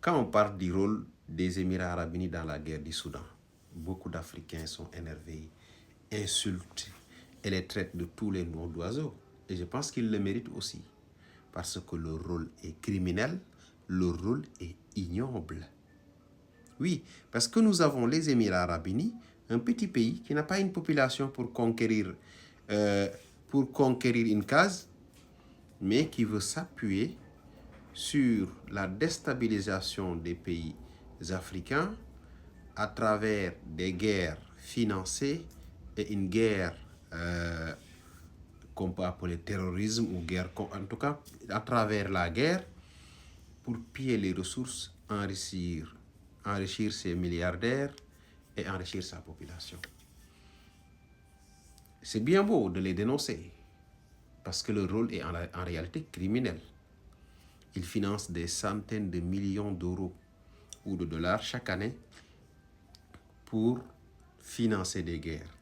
Quand on parle du rôle des Émirats arabes unis dans la guerre du Soudan, beaucoup d'Africains sont énervés, insultent et les traitent de tous les noms d'oiseaux. Et je pense qu'ils le méritent aussi. Parce que le rôle est criminel, le rôle est ignoble. Oui, parce que nous avons les Émirats arabes unis, un petit pays qui n'a pas une population pour conquérir une case, mais qui veut s'appuyer sur la déstabilisation des pays africains à travers des guerres financées et une guerre qu'on peut appeler terrorisme ou guerre, en tout cas à travers la guerre, pour piller les ressources, enrichir ses milliardaires et enrichir sa population. C'est bien beau de les dénoncer, parce que le rôle est en réalité criminel. Ils financent des centaines de millions d'euros ou de dollars chaque année pour financer des guerres,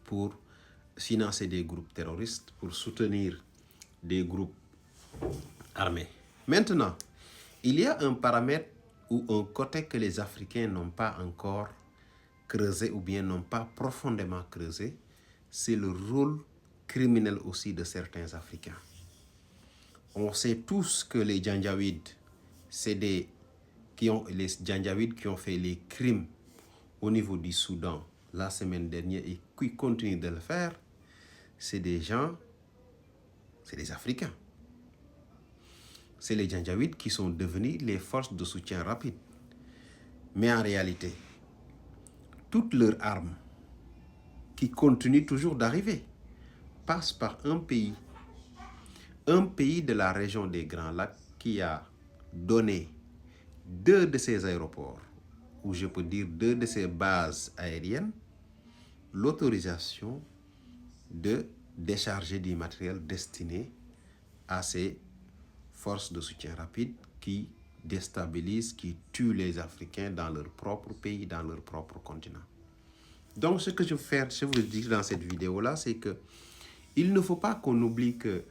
pour financer des groupes terroristes, pour soutenir des groupes armés. Maintenant, il y a un paramètre ou un côté que les Africains n'ont pas encore creusé ou bien n'ont pas profondément creusé, c'est le rôle criminel aussi de certains Africains. On sait tous que les Janjaweed, c'est les Janjaweed qui ont fait les crimes au niveau du Soudan la semaine dernière et qui continuent de le faire, c'est des Africains. C'est les Janjaweed qui sont devenus les forces de soutien rapide. Mais en réalité, toutes leurs armes qui continuent toujours d'arriver passent par un pays de la région des Grands Lacs qui a donné 2 de ses aéroports, ou je peux dire 2 de ses bases aériennes, l'autorisation de décharger du matériel destiné à ces forces de soutien rapide qui déstabilisent, qui tuent les Africains dans leur propre pays, dans leur propre continent. Donc, ce que je veux dire dans cette vidéo-là, c'est que il ne faut pas qu'on oublie que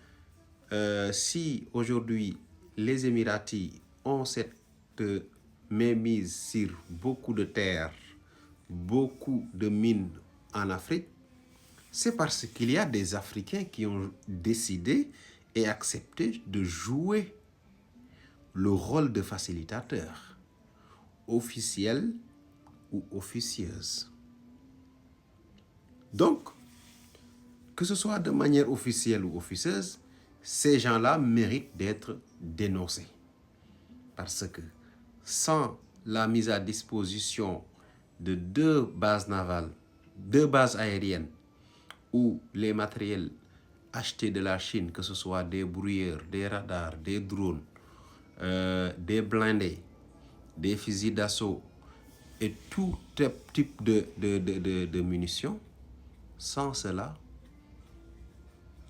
si aujourd'hui les Émiratis ont cette mainmise sur beaucoup de terres, beaucoup de mines en Afrique, c'est parce qu'il y a des Africains qui ont décidé et accepté de jouer le rôle de facilitateur, officiel ou officieuse. Donc, que ce soit de manière officielle ou officieuse, ces gens-là méritent d'être dénoncés. Parce que sans la mise à disposition de 2 bases navales, 2 bases aériennes, où les matériels achetés de la Chine, que ce soit des brouilleurs, des radars, des drones, des blindés, des fusils d'assaut et tout type de munitions, sans cela,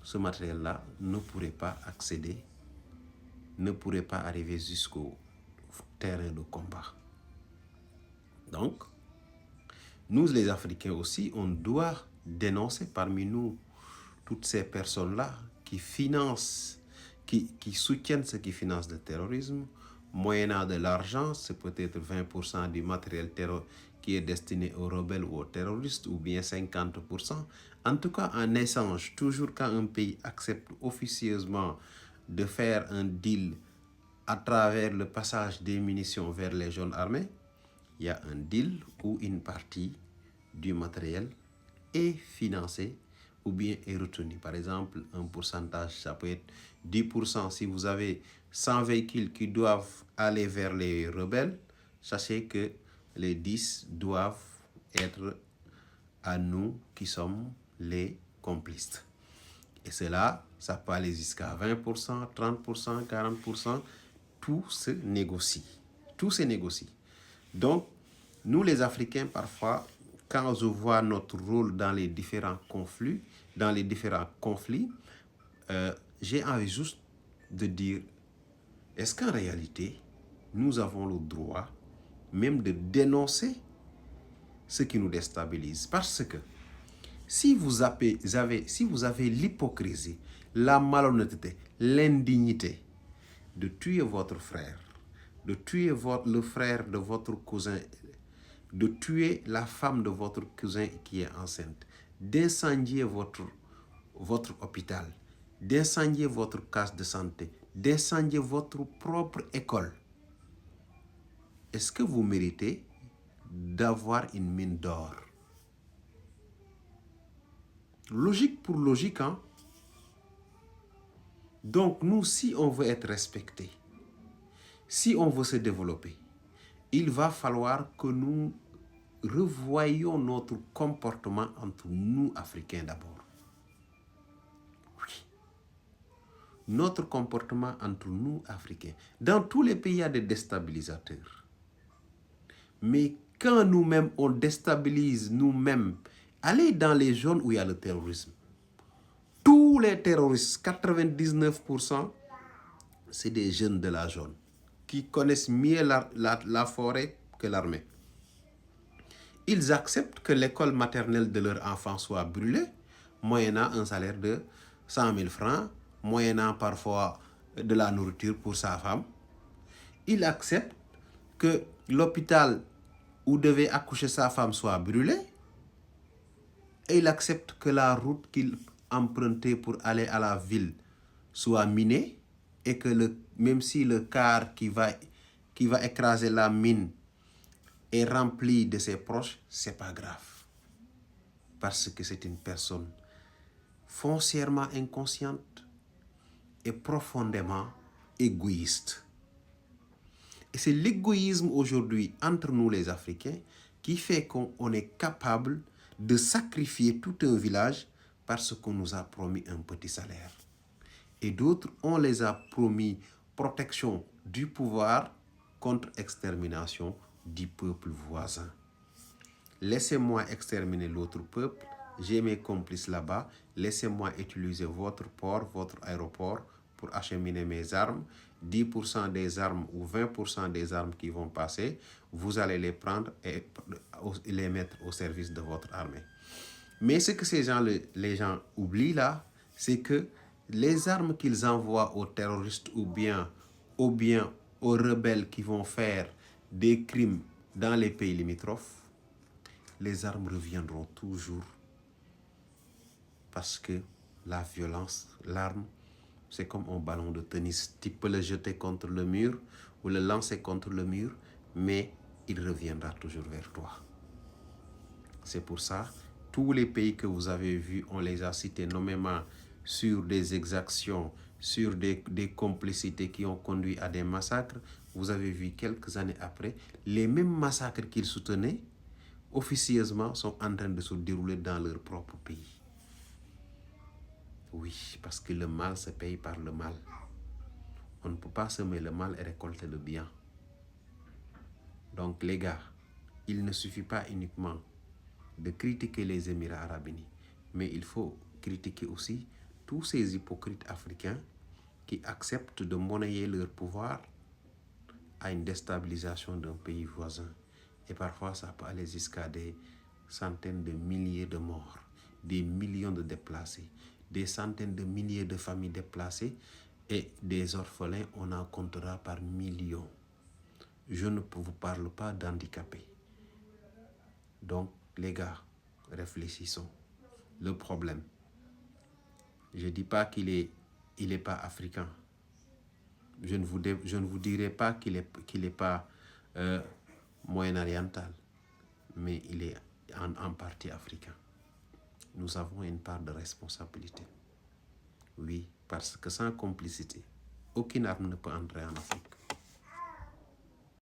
ce matériel-là ne pourrait pas accéder, ne pourrait pas arriver jusqu'au terrain de combat. Donc, nous les Africains aussi, on doit dénoncer parmi nous toutes ces personnes-là qui financent, qui soutiennent ceux qui financent le terrorisme, moyennant de l'argent, c'est peut-être 20% du matériel qui est destiné aux rebelles ou aux terroristes, ou bien 50%. En tout cas, en échange, toujours quand un pays accepte officieusement de faire un deal à travers le passage des munitions vers les zones armées, il y a un deal où une partie du matériel est financée ou bien est retenue. Par exemple, un pourcentage, ça peut être 10%. Si vous avez 100 véhicules qui doivent aller vers les rebelles, sachez que les 10 doivent être à nous qui sommes les complices. Et cela, ça peut aller jusqu'à 20%, 30%, 40%. Tout se négocie. Tout se négocie. Donc, nous les Africains, parfois, quand je vois notre rôle dans les différents conflits, j'ai envie juste de dire, est-ce qu'en réalité, nous avons le droit même de dénoncer ce qui nous déstabilise? Parce que si vous avez l'hypocrisie, la malhonnêteté, l'indignité de tuer votre frère, de tuer le frère de votre cousin, de tuer la femme de votre cousin qui est enceinte, d'incendier votre hôpital, d'incendier votre case de santé, d'incendier votre propre école. Est-ce que vous méritez d'avoir une mine d'or? Logique pour logique, hein? Donc nous, si on veut être respecté, si on veut se développer, il va falloir que nous revoyions notre comportement entre nous, Africains d'abord. Oui. Notre comportement entre nous, Africains. Dans tous les pays, il y a des déstabilisateurs. Mais quand nous-mêmes, on déstabilise nous-mêmes, allez dans les zones où il y a le terrorisme. Tous les terroristes, 99%, c'est des jeunes de la zone qui connaissent mieux la forêt que l'armée. Ils acceptent que l'école maternelle de leur enfant soit brûlée, moyennant un salaire de 100 000 francs, moyennant parfois de la nourriture pour sa femme. Ils acceptent que l'hôpital où devait accoucher sa femme soit brûlé. Et il accepte que la route qu'il empruntait pour aller à la ville soit minée et que même si le car qui va écraser la mine est rempli de ses proches, c'est pas grave. Parce que c'est une personne foncièrement inconsciente et profondément égoïste. Et c'est l'égoïsme aujourd'hui entre nous les Africains qui fait qu'on est capable de sacrifier tout un village parce qu'on nous a promis un petit salaire. Et d'autres, on les a promis protection du pouvoir contre extermination du peuple voisin. Laissez-moi exterminer l'autre peuple, j'ai mes complices là-bas, laissez-moi utiliser votre port, votre aéroport pour acheminer mes armes. 10% des armes ou 20% des armes qui vont passer, vous allez les prendre et les mettre au service de votre armée. Mais ce que les gens oublient là, c'est que les armes qu'ils envoient aux terroristes ou bien aux rebelles qui vont faire des crimes dans les pays limitrophes, les armes reviendront toujours. Parce que la violence, l'arme, c'est comme un ballon de tennis. Tu peux le jeter contre le mur ou le lancer contre le mur, mais il reviendra toujours vers toi. C'est pour ça, tous les pays que vous avez vus, on les a cités nommément sur des exactions, sur des complicités qui ont conduit à des massacres. Vous avez vu quelques années après, les mêmes massacres qu'ils soutenaient, officieusement, sont en train de se dérouler dans leur propre pays. Oui, parce que le mal se paye par le mal. On ne peut pas semer le mal et récolter le bien. Donc les gars, il ne suffit pas uniquement de critiquer les Émirats arabes unis, mais il faut critiquer aussi tous ces hypocrites africains qui acceptent de monnayer leur pouvoir à une déstabilisation d'un pays voisin. Et parfois, ça peut aller jusqu'à des centaines de milliers de morts, des millions de déplacés, des centaines de milliers de familles déplacées et des orphelins, on en comptera par millions. Je ne vous parle pas d'handicapés. Donc, les gars, réfléchissons. Le problème, je ne dis pas qu'il est pas africain. Je ne vous dirai pas qu'il est pas moyen-oriental, mais il est en partie africain. Nous avons une part de responsabilité. Oui, parce que sans complicité, aucune arme ne peut entrer en Afrique.